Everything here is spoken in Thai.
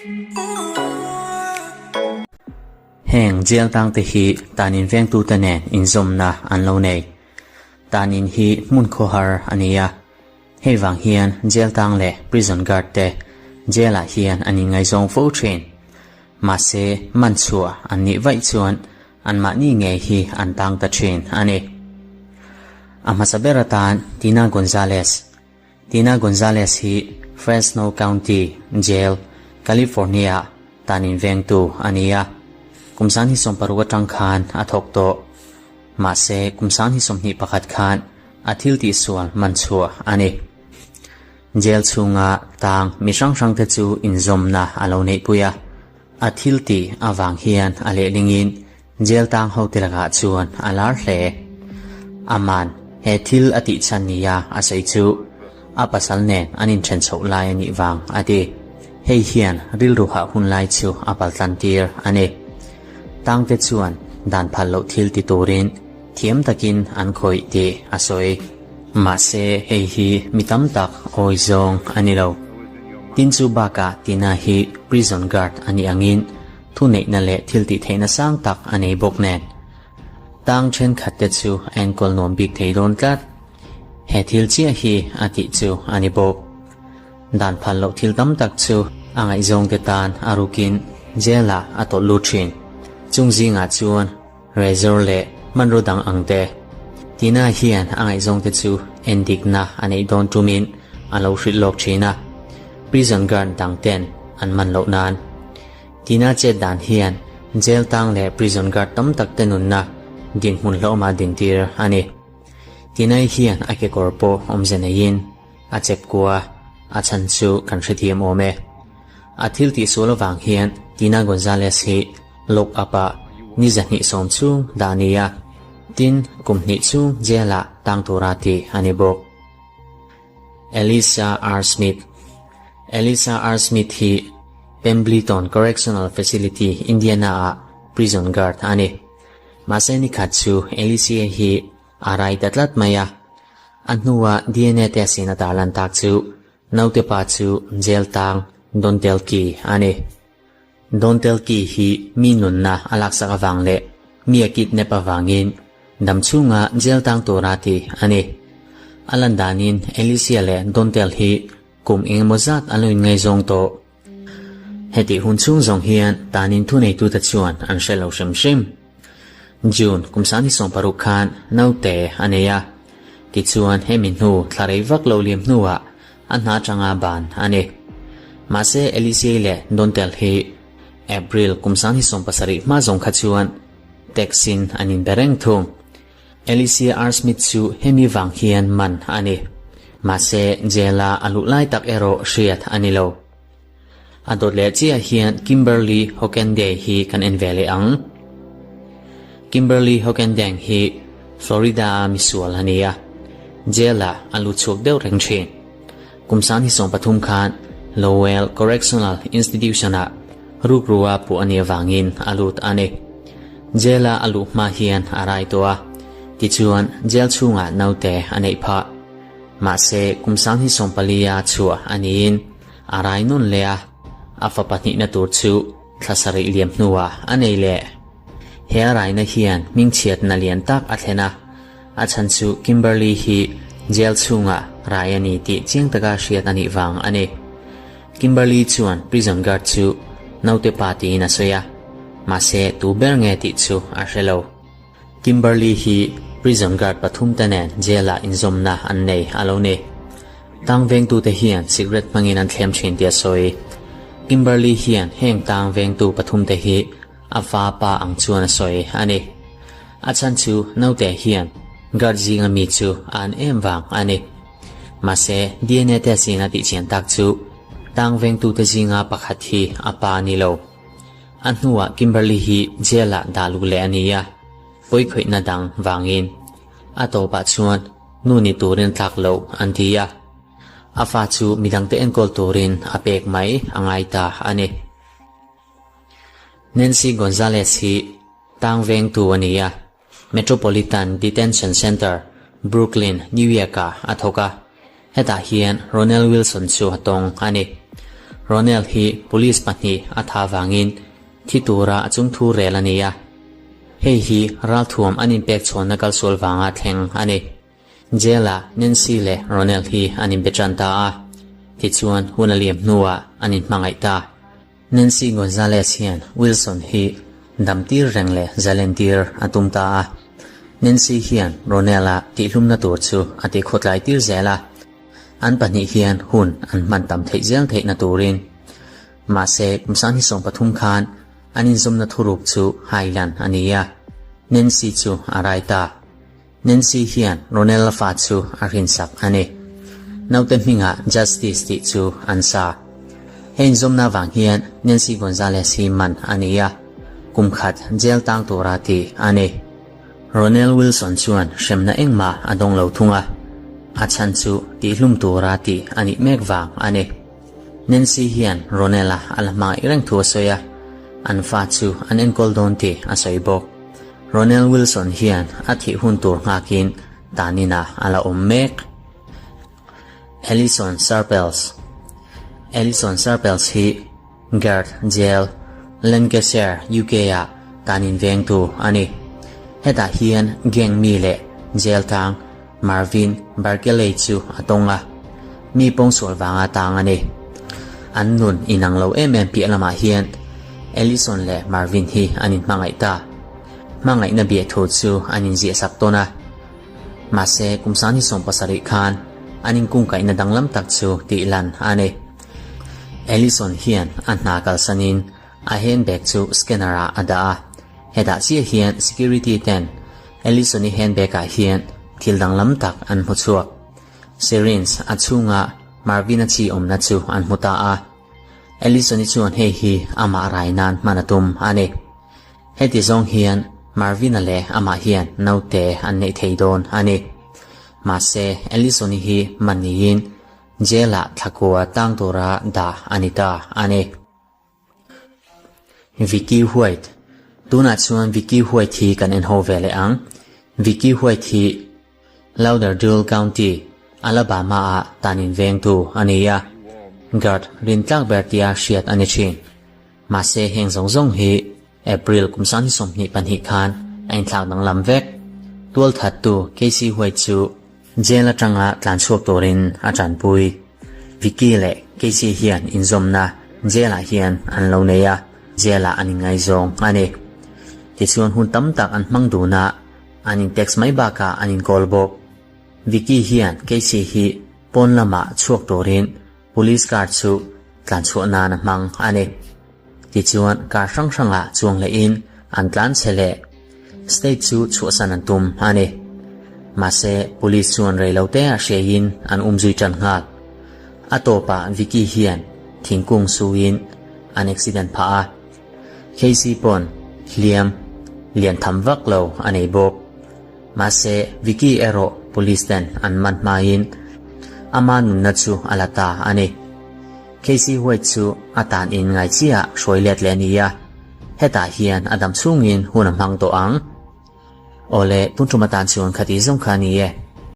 แห่งเจลตังเตฮีตานินเวงตูตะเนอินซอมนาอันโลเนตานินฮีมุนโคฮาร์อันนี้เฮวังเฮียนเจลตังเล่ prison guard เตเจลาเฮียนอันนี้ไงซงโฟเทรนมาเซมันชัวอันนี้ไว้ชวนอันมานี่ไงฮีอันตังตะเทรนอันนี้อามาซาเบรตานตีน่ากอนซาเลสฮีเฟรสโนคาวน์ตี้เจลแคลิฟอร์เนียตานินเวงตูอันนี้กุมสานที่สมปรุกจังคานอาทกโตมาเซกุมสานที่สมนิปขัดคานอาทิลติส่วนมันชัวอันนี้เจลชุงาต่างมีช่างเตจูอินซอมนาอาโลเนปุยาอาทิลติอาวางเฮียนอาเลลิงินเจลต่างเขาติลกาชวนอาลาร์เลอามันเฮทิลอติชันนียาอาศัยจูอาปัสสัลเนนอันอินเชนโซลายนิวังอดีเฮเฮียนริลรุหะหุนไลจูอาปัลตันตีร์อันนี้ตั้งเตจวนดันพัลโลทิลติตูรินเทียมตะกินอันคอยตีอาศัยมาเซเฮฮีมิตัมตักโอยซงอันนี้เราตินจูบากาตินาฮี prison guard อันนี้อังินทุเนนเลทิลติเทนสังตักอันนี้บกแนนตั้งเช่นขัดเตจูแอนกอลนอมบิกเทโดนกัดเฮทิลเจียฮีอาติจูอันนี้บกดันพัลโลทิลตัมตักจูอังไอซงเตตานอารุกินเจลาอัตลูชินจงจิงอาจวนเรเซอร์เล่มันรูดังอังเตทีน่าเฮียนอังไอซงเตจูเอนดิกนาอันไอโดนจูมินอันเราชิดลอกชีนาปริซันการดังเต้นอันมันโลนานทีน่าเจดันเฮียนเจลตังเล่ปริซันการตั้มตักเตนุนนาดินหุ่นโลมาดินทีร์อันนี้ทีน่าเฮียนอาเกกอร์โปอมเจเนยินอาเจ็บกัวอาชันซูกันเชียมโอเมอาทิลติโซโลวังเฮียนทีน่ากอนซาเลสฮีลกอปะนิจันิสมซูดานียาตินกุมนิซูเจลาตังตุราติอันนี้บอกเอลิซาอาร์สมิธฮีเพมบลีตัน correctional facility อินเดียนา prison guard อันนี้มาเซนิคัตซูเอลิซีฮีอะไรดัดลัดมายาอันนัว DNA เตสินาตาลันตักซูนาวเตปาซูเจลตังดอนเตลกีอันนี้ดอนเตลกีฮีมีนุนนาอลักษะวังเล่มีอากิดเนปวังอินดำชูงาเจลตังตุราติอันนี้อลันดานินเอลิเซียเล่ดอนเตลฮีกุมเองโมซัดอลุยไงซงโตเฮติหุนซุงซงเฮียนตานินทุเนตุตะชวนอันเชลเอาชิมจูนกุมสานิสงปารุคานนาวเตอันเนียติชวนเฮมินหูทลาเรวักโลเลียมนัวอันนาจังอาบานอันนี้มาเซเอลิเซียเล่ดอนเตลฮีเอพริลกุมสานิสงปัสริมาซงขจวนเท็กซินอันอินเบรงทุงเอลิเซียอาร์สมิธซูเฮมิวังเฮียนมันอันนี้มาเซเจลาอลุไลตักเอโรเชียตอันนี้โลอดเลเจียเฮียนคิมเบอร์ลีฮอกเกนเดฮีกันเอ็นเวลอังคิมเบอร์ลีฮอกเกนเดงฮีฟลอริดามิสวลฮันียเจลาอลุชกเดวเรงเชนกุมสานที่ส่งปทุมคานโลเวล correctional institution รูปรัวปูอันเยวังอินอลุตอันนี้เจลาอลุมาเฮียนอะไรตัวที่ชวนเจลชูงะนาวเตอันนี้พะมาเซกุมสังที่ส่งปลียาชัวอันนี้อะไรนุ่นเลียอาฟปัตนินตูชูทศริเลียมนัวอันนี้เล่เฮอะไรนะเฮียนมิงเชียดนาเลียนตักอัลเทนะอาชันชูคิมเบอร์ลีฮีเจลชูงะรายนี้ติเจียงตะกาเชียดอันนี้วังอันนี้คิมเบอร์ลีชวน prison guard ชูนาวเตปาตีนะสยามาเซตูเบร์เงติชูอาเชโลคิมเบอร์ลีฮี prison guard ปทุมตะเนนเจลาอินซอมนาอันเนอโลเนตังเวงตูเตเฮียน secret มังอินันเทมเชนเตียซอยคิมเบอร์ลีเฮียนแห่งตังเวงตูปทุมเตฮีอาฟาปาอังชวนซอยอันเนอาชันชูนาวเตเฮียนกัดจิงมีชูอันเอ็มวังอันเนมาเซ DNA เตสินาติเชียนตักชูตังเวงตูเตจิงาปักหัดฮีอาปานิโลอันนัวคิมเบอร์ลีฮีเจลาดาลูเลอันนี้ป่วยข่อยนาดังวังอินอาโตปัจจุบันนูนิตูรินทักโลอันที่ยาอาฟาจูมีดังเตนกอลตูรินอาเปกไหมอังไอตาอันนี้เนนซี่กอนซาเลสฮีตังเวงตูอันนี้Metropolitan Detention Center Brooklyn New York อาทกาเฮตาเฮียนโรเนลวิลสันชูฮัตงอันนี้ Ronel hi police pahnih a tha wangin thitura achung thu rel ania hei hi ral thuam anin pek chhawna kal sual wanga thleng ani jela Nancy le Ronel hi anin betranta a tichuan hunaliam hnuwa anin hmangai ta Nancy Gonzalez hian Wilson hi damtir reng le zalentir atumta a Nancy hian Ronela ti hlumna tur chu ati khotlai tir zela an pahnih hian hun an man tam thei zel thei na turin ma se kumsan hi song pathum khan anin zomna thuruk chu Highland ania Nancy chu araita Nancy hian Ronel fa chu arin sak ani naute minga justice ti chu ansa hein zomna wang hian Nancy Gonzalez hi man ania kumkhat jail tang turati ani Ronel Wilson chuan shemna engma adong lo thunga achan chu ti hlum turati ani mek wang ani Nancy hian Ronela alama irang thu soya an fa chu an enkol don ti asoibok Ronel Wilson hian athi hun tur ngakin tanina ala ommek Ellison Sarpels hi guard jail Lancashire UK a tanin veng tu ani heta hian geng mi le jail tang Marvin Barkeley chu atonga mi pong sol wanga tang ani an nun inang lo pi alama hian Ellison le Marvin hi anin mangai ta mangai na bia thu chu anin zia saktona mase kumsani som pasari khan anin kung kai na danglam tak chu ti lan ani Ellison hian an na kal sanin a hen bag chu scannera ada heda si hian security ten Ellison hi handbag a hian thil danglam tak an hu chuak syringe achunga Marvin chi omna chu an huta a Ellison ni chuan hei hi ama rainan manatum ani heti zong hian Marvin le ama hian naute an nei theidon ani mase Ellison hi maniin jela thakua tang tora da anita ani Vicky White tuna chuan Vicky White hi kan en ho vele ang Vicky White hi Lauderdale County Alabama a tanin veng tu ania guard rintlak bertia shiat ani chin mase heng zong hi April kumsan som ni panhi khan ain thlak nang lam vek tual that tu Casey White chu jela tanga tlan chuak torin atran pui Vicky le Casey hian inzomna jela hian an lo neya jela ani ngai zong ani ti chuan hun tam tak an hmang du na anin text mai ba ka anin call bok Vicky hian Casey hi pon lama chuak torin police car chu tlan chu na na mang ani ti chuan car sang chuang le in an tlan chele state chu san an tum ani mase police chuan reilote a shein an umzui chan ngal atopa Vicky hian thingkung suin an accident pha a Casey pon lian tham vak lo anei bok mase Vicky ero police ten an man main ama nun na chu alata ani Casey White chu atan in ngai chia hroilet le nia heta hian adam chungin hunam hang to ang ole tuntumatan chuan khati zong khani e